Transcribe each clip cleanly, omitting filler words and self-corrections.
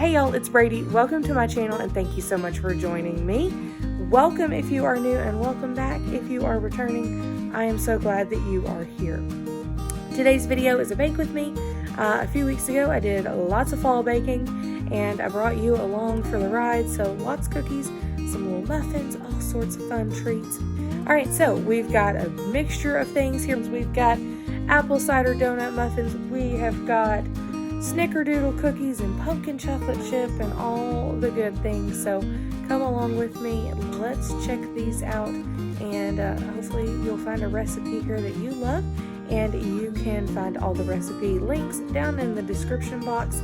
Hey y'all, it's Brady. Welcome to my channel and thank you so much for joining me. Welcome if you are new and welcome back if you are returning. I am so glad that you are here. Today's video is a bake with me. A few weeks ago I did lots of fall baking and I brought you along for the ride. So lots of cookies, some little muffins, all sorts of fun treats. Alright, so we've got a mixture of things here. We've got apple cider donut muffins. We have got Snickerdoodle cookies and pumpkin chocolate chip and all the good things. So come along with me and let's check these out, and hopefully you'll find a recipe here that you love, and you can find all the recipe links down in the description box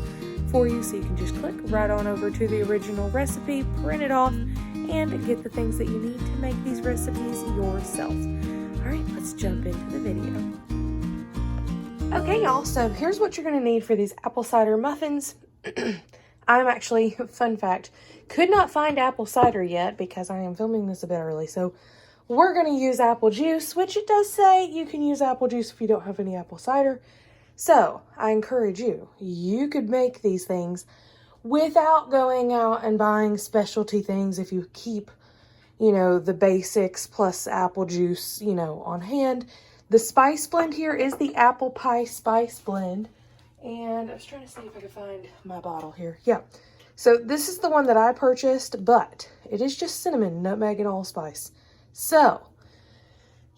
for you, so you can just click right on over to the original recipe, print it off, and get the things that you need to make these recipes yourself. Alright, let's jump into the video. Okay, y'all, so here's what you're going to need for these apple cider muffins. I'm actually, fun fact, could not find apple cider yet because I am filming this a bit early. So we're going to use apple juice, which it does say you can use apple juice if you don't have any apple cider. So I encourage you, you could make these things without going out and buying specialty things if you keep, you know, the basics plus apple juice, you know, on hand. The spice blend here is the apple pie spice blend. And I was trying to see if I could find my bottle here. Yeah. So this is the one that I purchased, but it is just cinnamon, nutmeg, and allspice. So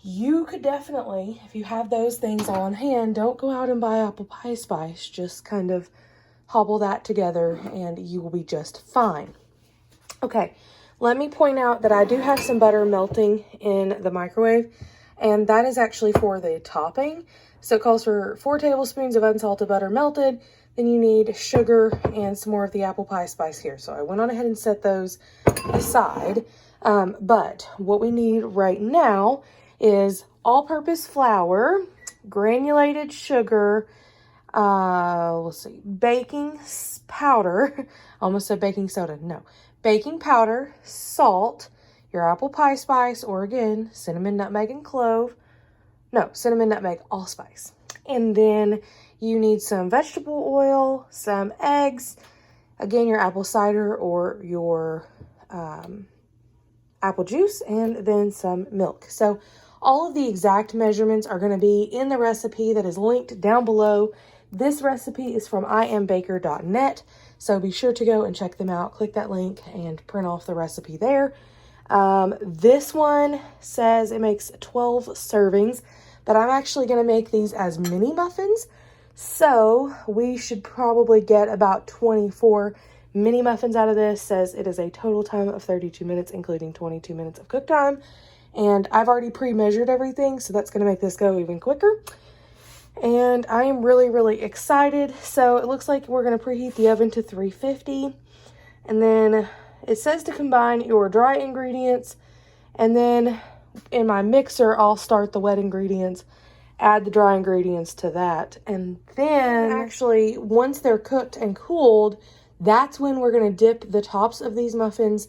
you could definitely, if you have those things on hand, don't go out and buy apple pie spice. Just kind of hobble that together and you will be just fine. Okay. Let me point out that I do have some butter melting in the microwave. And that is actually for the topping. So it calls for 4 tablespoons of unsalted butter melted. Then you need sugar and some more of the apple pie spice here. So I went on ahead and set those aside. But what we need right now is all-purpose flour, granulated sugar, let's see, baking powder. I almost said baking soda. No. Baking powder, salt, your apple pie spice, or again, cinnamon, nutmeg, and clove. No, cinnamon, nutmeg, allspice. And then you need some vegetable oil, some eggs, again, your apple cider or your apple juice, and then some milk. So all of the exact measurements are going to be in the recipe that is linked down below. This recipe is from iambaker.net, so be sure to go and check them out. Click that link and print off the recipe there. This one says it makes 12 servings, but I'm actually going to make these as mini muffins. So we should probably get about 24 mini muffins out of this. Says it is a total time of 32 minutes, including 22 minutes of cook time. And I've already pre-measured everything, so that's going to make this go even quicker. And I am really, really excited. So it looks like we're going to preheat the oven to 350. And then it says to combine your dry ingredients, and then in my mixer, I'll start the wet ingredients, add the dry ingredients to that. And then actually, once they're cooked and cooled, that's when we're going to dip the tops of these muffins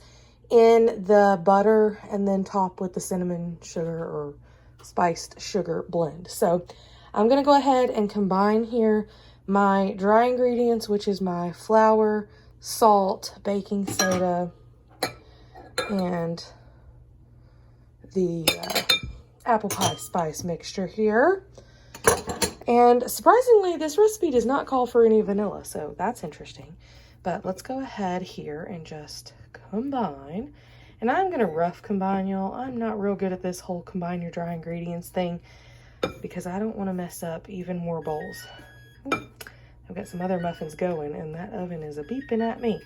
in the butter and then top with the cinnamon sugar or spiced sugar blend. So I'm going to go ahead and combine here my dry ingredients, which is my flour, salt, baking soda, and the apple pie spice mixture here. And surprisingly, this recipe does not call for any vanilla, so that's interesting. But let's go ahead here and just combine. And I'm going to rough combine, y'all. I'm not real good at this whole combine your dry ingredients thing because I don't want to mess up even more bowls. I've got some other muffins going, and that oven is a-beeping at me.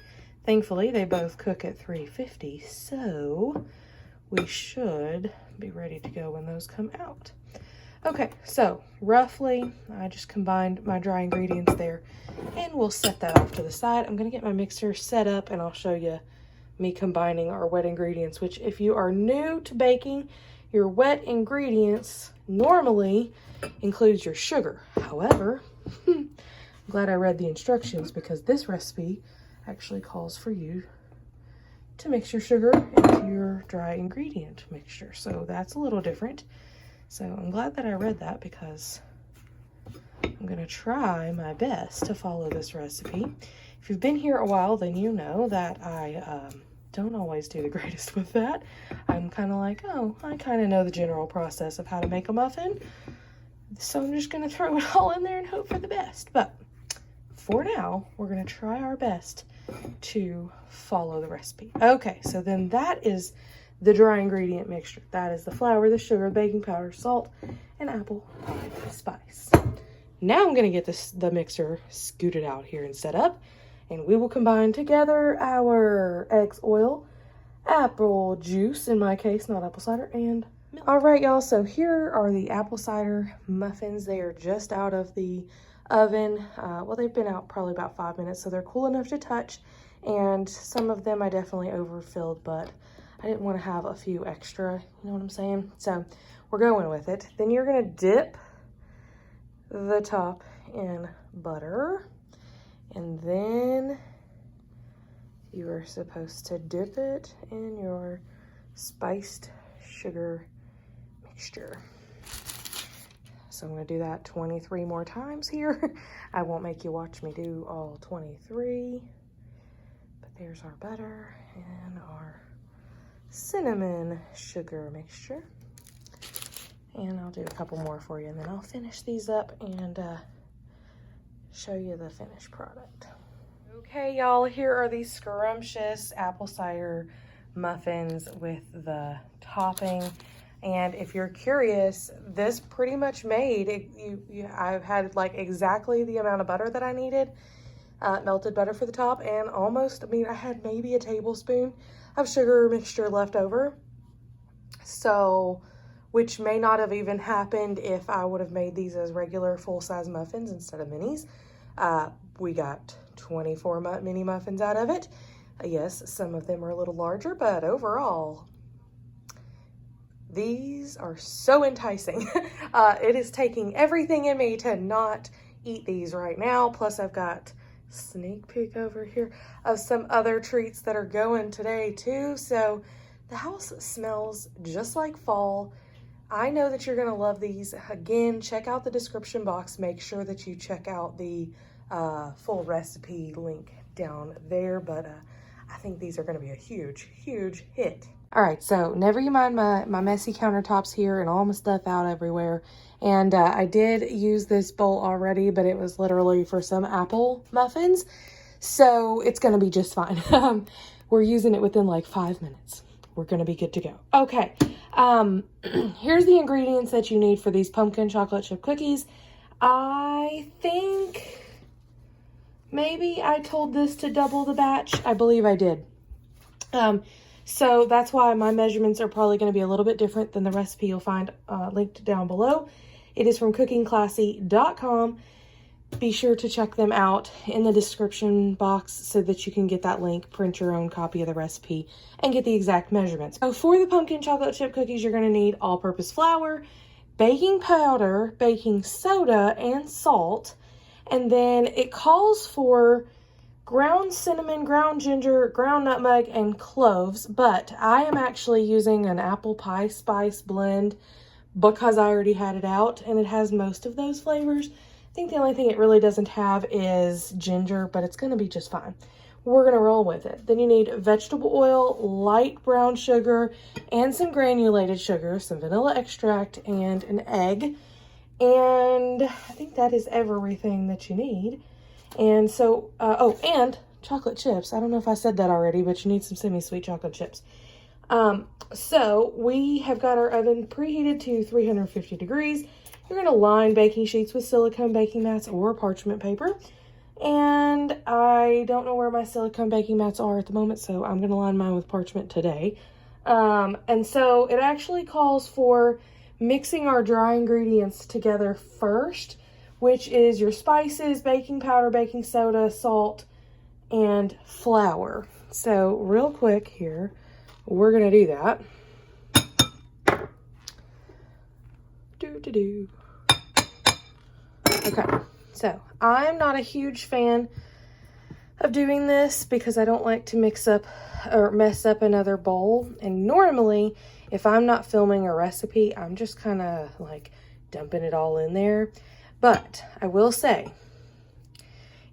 Thankfully, they both cook at 350, so we should be ready to go when those come out. Okay, so roughly, I just combined my dry ingredients there, and we'll set that off to the side. I'm going to get my mixer set up, and I'll show you me combining our wet ingredients, which if you are new to baking, your wet ingredients normally includes your sugar. However, I'm glad I read the instructions because this recipe actually calls for you to mix your sugar into your dry ingredient mixture. So that's a little different. So I'm glad that I read that because I'm gonna try my best to follow this recipe. If you've been here a while, then you know that I don't always do the greatest with that. I'm kind of like, oh, I kind of know the general process of how to make a muffin. So I'm just gonna throw it all in there and hope for the best. But for now, we're gonna try our best to follow the recipe. Okay, so then that is the dry ingredient mixture. That is the flour, the sugar, baking powder, salt, and apple pie spice. Now I'm gonna get the mixer scooted out here and set up, and we will combine together our eggs, oil, apple juice, in my case, not apple cider, and milk. All right, y'all, so here are the apple cider muffins. They are just out of the oven. Well, they've been out probably about 5 minutes, so they're cool enough to touch, and some of them I definitely overfilled, but I didn't want to have a few extra, you know what I'm saying? So we're going with it. Then you're gonna dip the top in butter, and then you are supposed to dip it in your spiced sugar mixture. So I'm going to do that 23 more times here. I won't make you watch me do all 23, but there's our butter and our cinnamon sugar mixture. And I'll do a couple more for you, and then I'll finish these up and show you the finished product. Okay, y'all, here are these scrumptious apple cider muffins with the topping. And if you're curious, this pretty much made it, I've had like exactly the amount of butter that I needed, melted butter for the top, and almost, I mean, I had maybe a tablespoon of sugar mixture left over. So, which may not have even happened if I would have made these as regular full-size muffins instead of minis. We got 24 mini muffins out of it. Yes, some of them are a little larger, but overall, these are so enticing. It is taking everything in me to not eat these right now. Plus, I've got sneak peek over here of some other treats that are going today too. So the house smells just like fall. I know that you're going to love these. Again, check out the description box. Make sure that you check out the full recipe link down there. But I think these are going to be a huge, huge hit. All right, so never you mind my messy countertops here and all my stuff out everywhere. And I did use this bowl already, but it was literally for some apple muffins. So it's going to be just fine. We're using it within like 5 minutes. We're going to be good to go. Okay. Here's the ingredients that you need for these pumpkin chocolate chip cookies. I think maybe I told this to double the batch. I believe I did. So that's why my measurements are probably going to be a little bit different than the recipe you'll find linked down below. It is from cookingclassy.com. Be sure to check them out in the description box so that you can get that link, print your own copy of the recipe, and get the exact measurements. So for the pumpkin chocolate chip cookies, you're going to need all-purpose flour, baking powder, baking soda, and salt. And then it calls for ground cinnamon, ground ginger, ground nutmeg, and cloves. But I am actually using an apple pie spice blend because I already had it out, and it has most of those flavors. I think the only thing it really doesn't have is ginger, but it's going to be just fine. We're going to roll with it. Then you need vegetable oil, light brown sugar, and some granulated sugar, some vanilla extract, and an egg. And I think that is everything that you need. And so, oh, and chocolate chips. I don't know if I said that already, but you need some semi-sweet chocolate chips. So we have got our oven preheated to 350 degrees. You're going to line baking sheets with silicone baking mats or parchment paper. And I don't know where my silicone baking mats are at the moment, so I'm going to line mine with parchment today. And so it actually calls for mixing our dry ingredients together first, which is your spices, baking powder, baking soda, salt, and flour. So real quick here, we're going to do that. Okay, so I'm not a huge fan of doing this because I don't like to mix up or mess up another bowl. And normally, if I'm not filming a recipe, I'm just kind of like dumping it all in there. But I will say,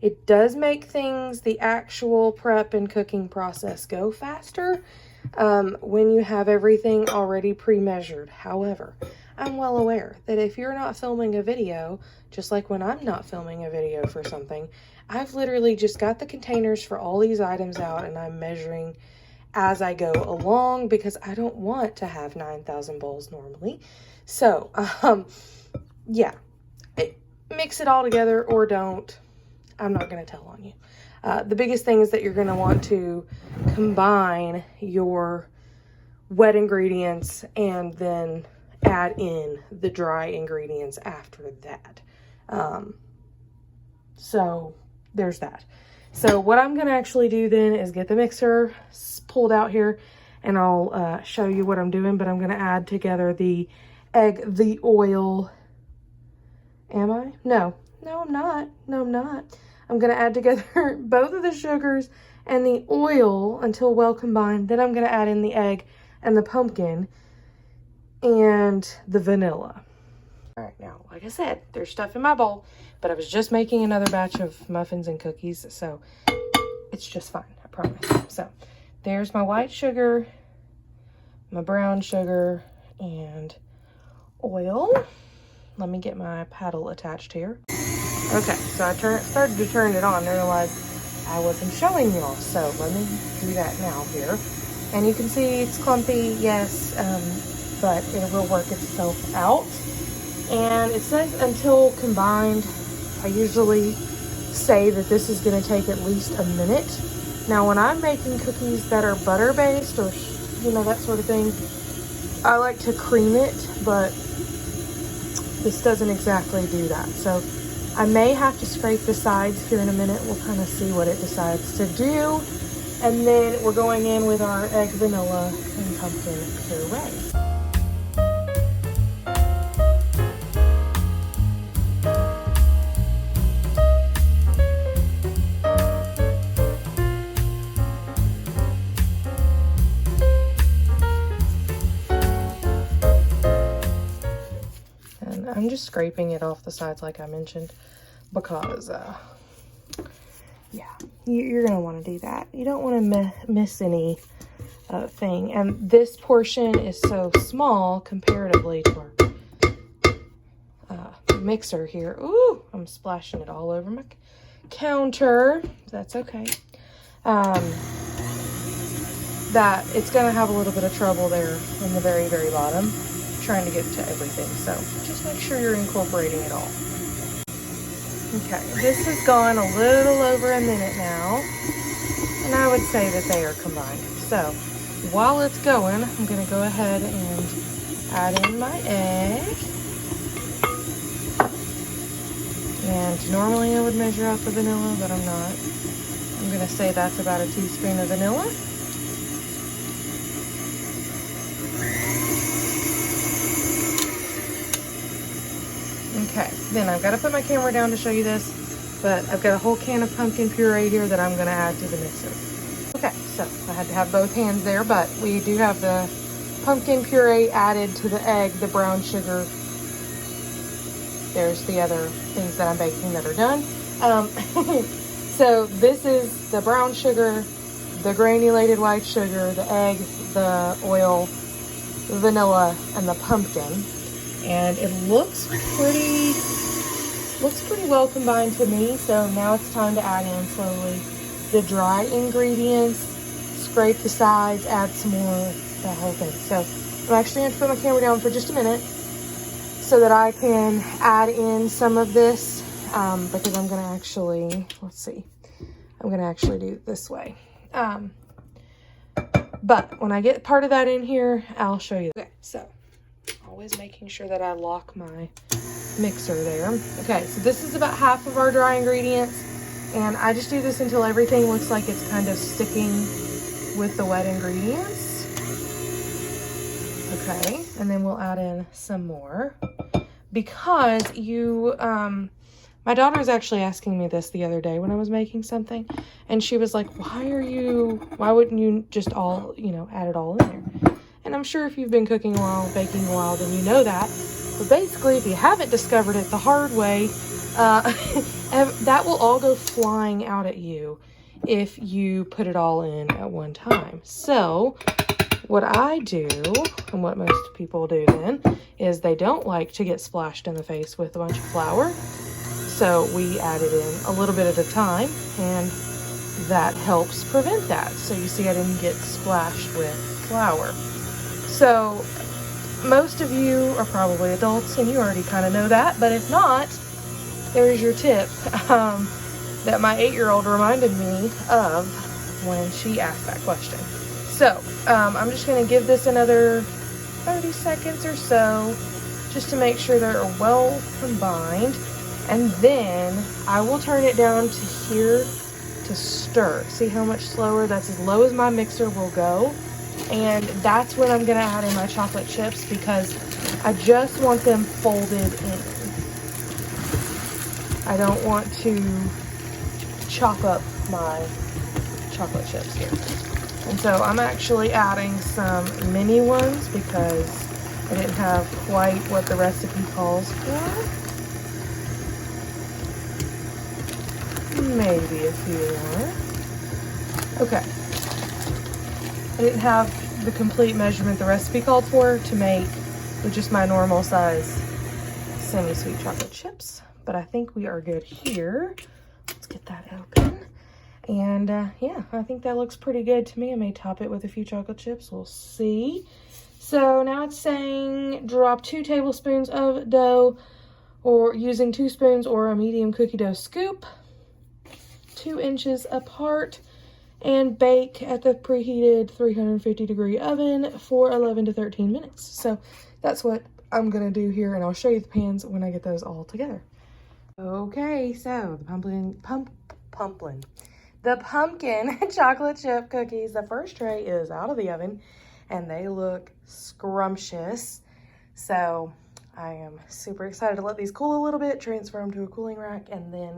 it does make things, the actual prep and cooking process, go faster when you have everything already pre-measured. However, I'm well aware that if you're not filming a video, just like when I'm not filming a video for something, I've literally just got the containers for all these items out and I'm measuring as I go along because I don't want to have 9,000 bowls normally. So, yeah, mix it all together or don't. I'm not going to tell on you. The biggest thing is that you're going to want to combine your wet ingredients and then add in the dry ingredients after that. So there's that. So what I'm going to actually do then is get the mixer pulled out here and I'll show you what I'm doing, but I'm going to add together the egg, the oil. Am I? No, I'm not. No, I'm not. I'm going to add together both of the sugars and the oil until well combined. Then I'm going to add in the egg and the pumpkin and the vanilla. All right, now, like I said, there's stuff in my bowl, but I was just making another batch of muffins and cookies, so it's just fine, I promise. So there's my white sugar, my brown sugar, and oil. Let me get my paddle attached here. Okay, so I started to turn it on and realized I wasn't showing y'all, so let me do that now here. And you can see it's clumpy, yes, but it will work itself out. And it says until combined. I usually say that this is going to take at least a minute. Now, when I'm making cookies that are butter-based or, you know, that sort of thing, I like to cream it, but this doesn't exactly do that. So I may have to scrape the sides here in a minute. We'll kind of see what it decides to do. And then we're going in with our egg, vanilla, and pumpkin puree. I'm just scraping it off the sides like I mentioned because, yeah, you're going to want to do that. You don't want to miss any thing. And this portion is so small comparatively to our mixer here. Ooh, I'm splashing it all over my counter. That's okay. That it's going to have a little bit of trouble there in the very, very bottom, trying to get to everything. So just make sure you're incorporating it all. Okay, this has gone a little over a minute now, and I would say that they are combined. So while it's going, I'm going to go ahead and add in my egg. And normally I would measure out the vanilla, but I'm not. I'm going to say that's about a teaspoon of vanilla. Okay, then I've got to put my camera down to show you this, but I've got a whole can of pumpkin puree here that I'm going to add to the mixer. Okay, so I had to have both hands there, but we do have the pumpkin puree added to the egg, the brown sugar. There's the other things that I'm baking that are done. So this is the brown sugar, the granulated white sugar, the egg, the oil, the vanilla, and the pumpkin. And it looks pretty well combined to me. So now it's time to add in slowly the dry ingredients, scrape the sides, add some more, that whole thing. So I'm actually going to put my camera down for just a minute so that I can add in some of this because I'm going to actually, let's see, I'm going to actually do it this way. But when I get part of that in here, I'll show you. Okay, so always making sure that I lock my mixer there. Okay, so this is about half of our dry ingredients, and I just do this until everything looks like it's kind of sticking with the wet ingredients. Okay, and then we'll add in some more because my daughter was actually asking me this the other day when I was making something, and she was like, why wouldn't you just all, add it all in there? And I'm sure if you've been cooking a while, baking a while, then you know that. But basically, if you haven't discovered it the hard way, that will all go flying out at you if you put it all in at one time. So what I do, and what most people do then, is they don't like to get splashed in the face with a bunch of flour. So we add it in a little bit at a time, and that helps prevent that. So you see I didn't get splashed with flour. So most of you are probably adults and you already kind of know that, but if not, there's your tip that my 8-year-old reminded me of when she asked that question. So I'm just going to give this another 30 seconds or so just to make sure they're well combined, and then I will turn it down to here to stir. See how much slower? That's as low as my mixer will go. And that's when I'm going to add in my chocolate chips, because I just want them folded in. I don't want to chop up my chocolate chips here. And so I'm actually adding some mini ones because I didn't have quite what the recipe calls for. Maybe a few more. Okay. I didn't have the complete measurement the recipe called for to make with just my normal size semi-sweet chocolate chips, but I think we are good here. Let's get that open. And yeah, I think that looks pretty good to me. I may top it with a few chocolate chips. We'll see. So now it's saying drop 2 tablespoons of dough, or using 2 spoons or a medium cookie dough scoop, 2 inches apart, and bake at the preheated 350-degree oven for 11 to 13 minutes. So that's what I'm gonna do here, and I'll show you the pans when I get those all together. Okay, so the pumpkin chocolate chip cookies. The first tray is out of the oven, and they look scrumptious. So I am super excited to let these cool a little bit, transfer them to a cooling rack, and then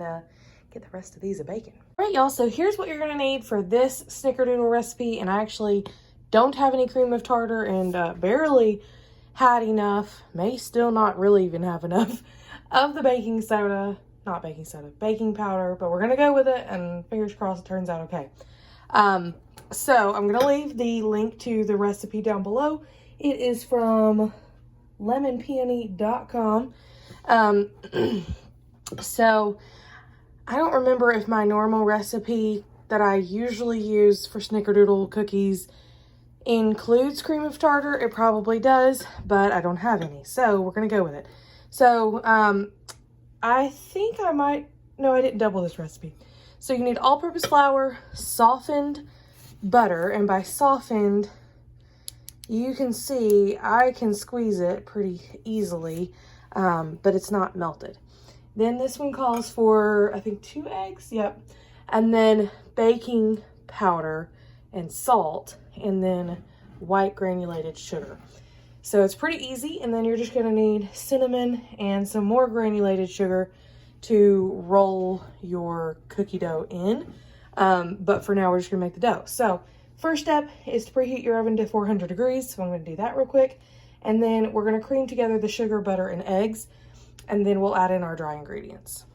get the rest of these a baking. All right, y'all, so here's what you're gonna need for this Snickerdoodle recipe, and I actually don't have any cream of tartar and barely had enough, may still not really even have enough of the baking powder, but we're gonna go with it, and fingers crossed it turns out okay. So I'm gonna leave the link to the recipe down below. It is from lemonpeony.com. So I don't remember if my normal recipe that I usually use for Snickerdoodle cookies includes cream of tartar. It probably does, but I don't have any, so we're gonna go with it. So I think I might, no, I didn't double this recipe. So you need all-purpose flour, softened butter, and by softened, you can see I can squeeze it pretty easily, but it's not melted. Then this one calls for, I think, 2 eggs, yep. And then baking powder and salt, and then white granulated sugar. So it's pretty easy, and then you're just gonna need cinnamon and some more granulated sugar to roll your cookie dough in. But for now, we're just gonna make the dough. So first step is to preheat your oven to 400 degrees. So I'm gonna do that real quick. And then we're gonna cream together the sugar, butter, and eggs, and then we'll add in our dry ingredients.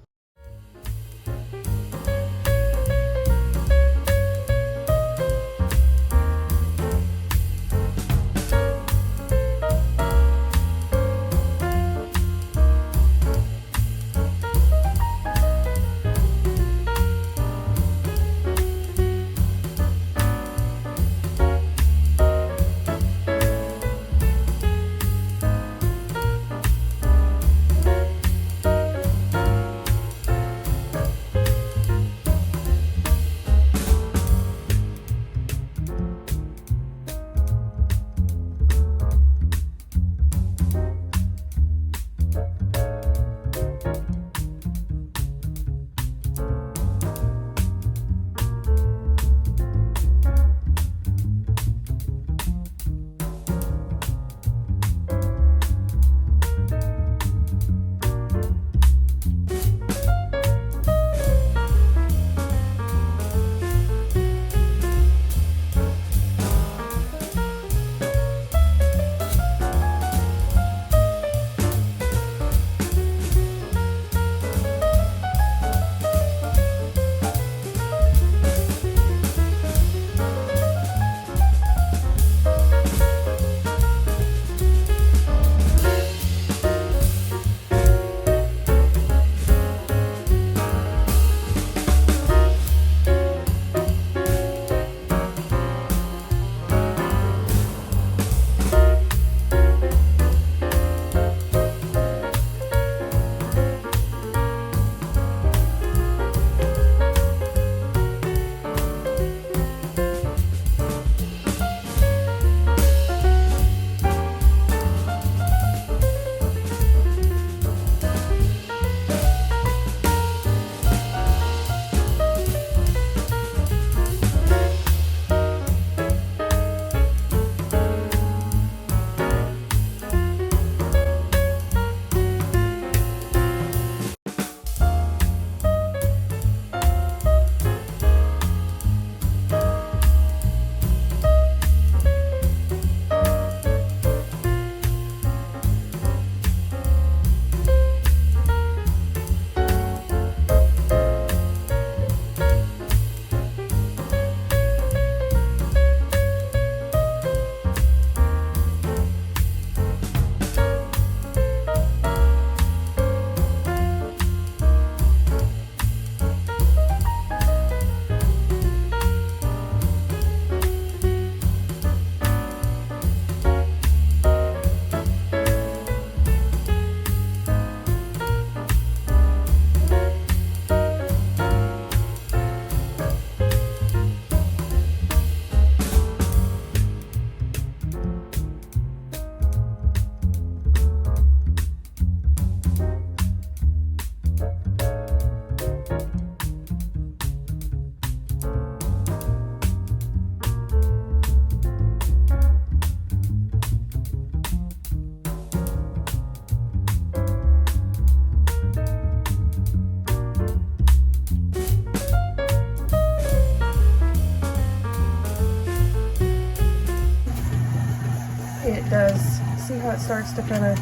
does, see how it starts to kind of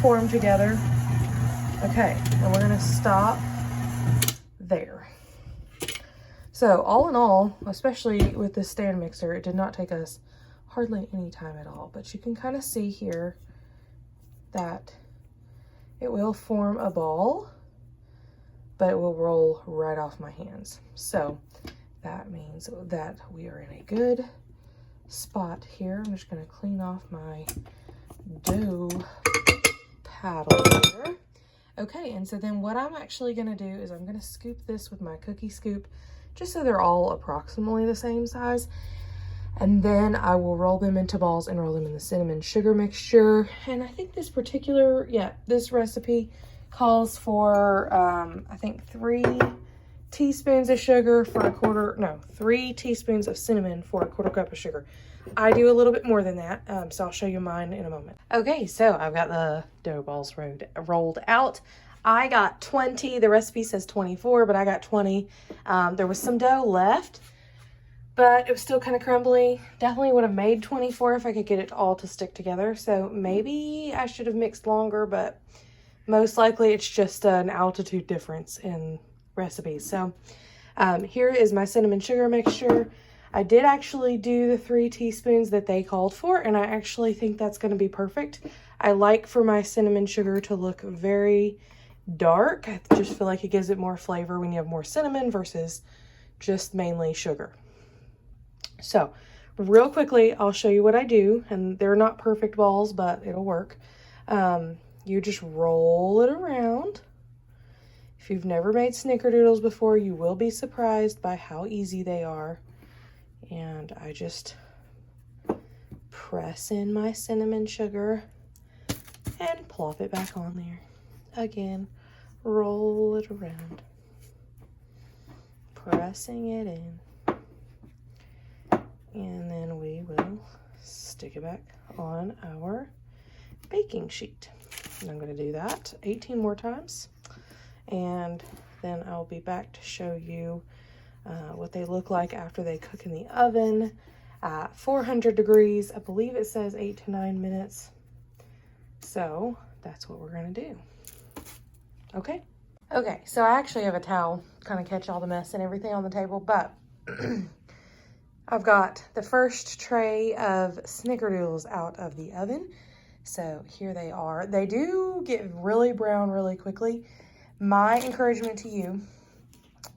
form together? Okay, and we're gonna stop there. So all in all, especially with this stand mixer, it did not take us hardly any time at all, but you can kind of see here that it will form a ball, but it will roll right off my hands. So that means that we are in a good spot here. I'm just gonna clean off my dough paddle here. Okay, and so then what I'm actually gonna do is I'm gonna scoop this with my cookie scoop, just so they're all approximately the same size. And then I will roll them into balls and roll them in the cinnamon sugar mixture. And I think this particular, this recipe calls for, I think 3 teaspoons of sugar for 3 teaspoons of cinnamon for a 1/4 cup of sugar. I do a little bit more than that, so I'll show you mine in a moment. Okay, so I've got the dough balls rolled out. I got 20. The recipe says 24, but I got 20. There was some dough left, but it was still kind of crumbly. Definitely would have made 24 if I could get it all to stick together. So maybe I should have mixed longer, but most likely it's just an altitude difference in recipes. So here is my cinnamon sugar mixture. I did actually do the 3 teaspoons that they called for, and I actually think that's going to be perfect. I like for my cinnamon sugar to look very dark. I just feel like it gives it more flavor when you have more cinnamon versus just mainly sugar. So real quickly, I'll show you what I do, and they're not perfect balls, but it'll work. You just roll it around. If you've never made Snickerdoodles before, you will be surprised by how easy they are. And I just press in my cinnamon sugar and plop it back on there. Again, roll it around, pressing it in. And then we will stick it back on our baking sheet. And I'm going to do that 18 more times. And then I'll be back to show you what they look like after they cook in the oven at 400 degrees. I believe it says 8 to 9 minutes. So that's what we're going to do. Okay. Okay, so I actually have a towel, kind of catch all the mess and everything on the table, but I've got the first tray of Snickerdoodles out of the oven. So here they are. They do get really brown really quickly. My encouragement to you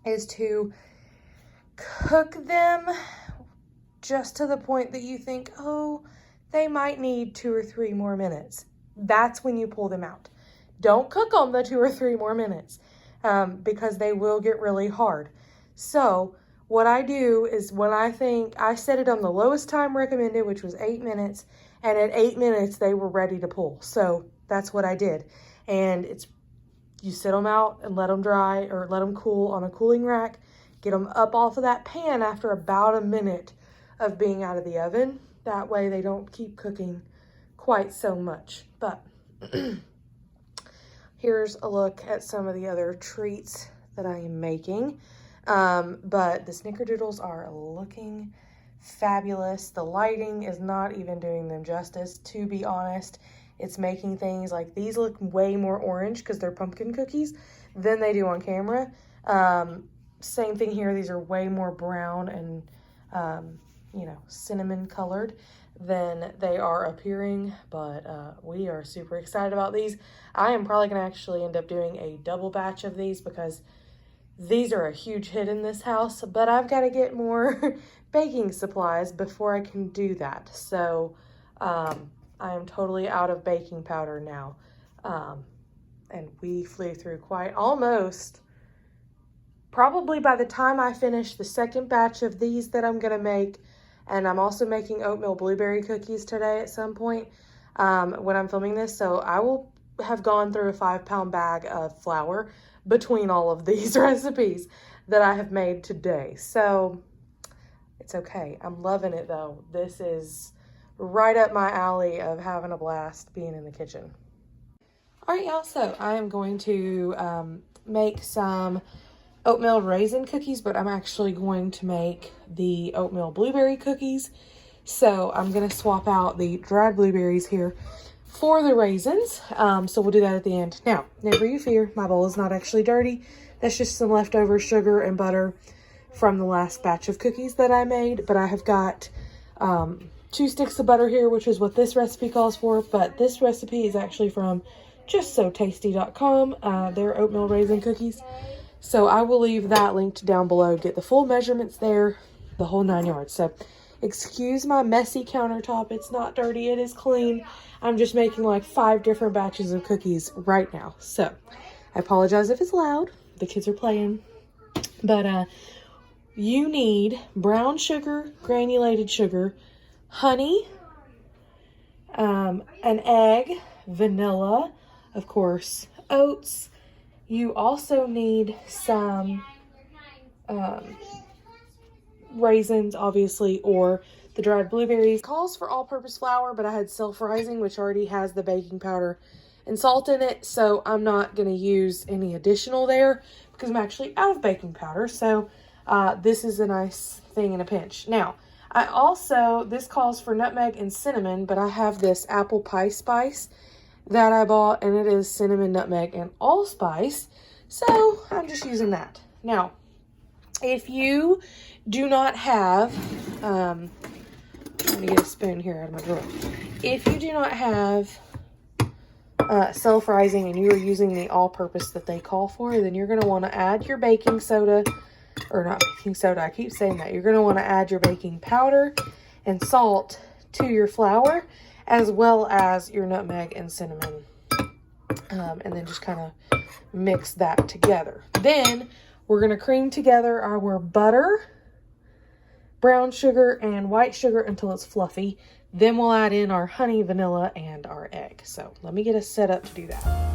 is to cook them just to the point that you think, oh, they might need 2 or 3 more minutes. That's when you pull them out. Don't cook them the 2 or 3 more minutes because they will get really hard. So what I do is when I set it on the lowest time recommended, which was 8 minutes, and at 8 minutes they were ready to pull. So that's what I did. And you sit them out and let them dry or let them cool on a cooling rack. Get them up off of that pan after about a minute of being out of the oven. That way they don't keep cooking quite so much. But here's a look at some of the other treats that I am making. But the Snickerdoodles are looking fabulous. The lighting is not even doing them justice, to be honest. It's making things like these look way more orange because they're pumpkin cookies than they do on camera. Same thing here. These are way more brown and, cinnamon colored than they are appearing, but we are super excited about these. I am probably going to actually end up doing a double batch of these because these are a huge hit in this house, but I've got to get more baking supplies before I can do that. So I am totally out of baking powder now. And we flew through quite almost, probably by the time I finish the second batch of these that I'm going to make, and I'm also making oatmeal blueberry cookies today at some point when I'm filming this. So I will have gone through a 5-pound bag of flour between all of these recipes that I have made today. So it's okay. I'm loving it though. This is right up my alley of having a blast being in the kitchen. All right, y'all. So I am going to make some oatmeal raisin cookies, but I'm actually going to make the oatmeal blueberry cookies. So I'm going to swap out the dried blueberries here for the raisins. So we'll do that at the end. Now, never you fear, my bowl is not actually dirty. That's just some leftover sugar and butter from the last batch of cookies that I made. But I have got 2 sticks of butter here, which is what this recipe calls for. But this recipe is actually from justsotasty.com, their oatmeal raisin cookies. So I will leave that linked down below. Get the full measurements there, the whole 9 yards. So excuse my messy countertop. It's not dirty. It is clean. I'm just making like 5 different batches of cookies right now. So I apologize if it's loud. The kids are playing. But you need brown sugar, granulated sugar, honey, an egg, vanilla, of course, oats. You also need some raisins, obviously, or the dried blueberries. It calls for all-purpose flour, but I had self-rising, which already has the baking powder and salt in it, so I'm not going to use any additional there because I'm actually out of baking powder. So this is a nice thing in a pinch. Now, this calls for nutmeg and cinnamon, but I have this apple pie spice that I bought, and it is cinnamon, nutmeg, and allspice, so I'm just using that. Now, if you do not have, I'm trying to get a spoon here out of my drawer. If you do not have self-rising and you are using the all-purpose that they call for, then you're going to want to add your baking soda, or not baking soda, I keep saying that. You're going to want to add your baking powder and salt to your flour, as well as your nutmeg and cinnamon, and then just kind of mix that together. Then we're going to cream together our butter, brown sugar, and white sugar until it's fluffy. Then we'll add in our honey, vanilla, and our egg. So let me get us set up to do that.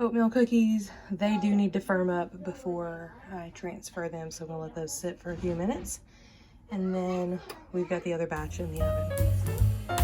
oatmeal cookies. They do need to firm up before I transfer them, so I'm gonna let those sit for a few minutes. And then we've got the other batch in the oven.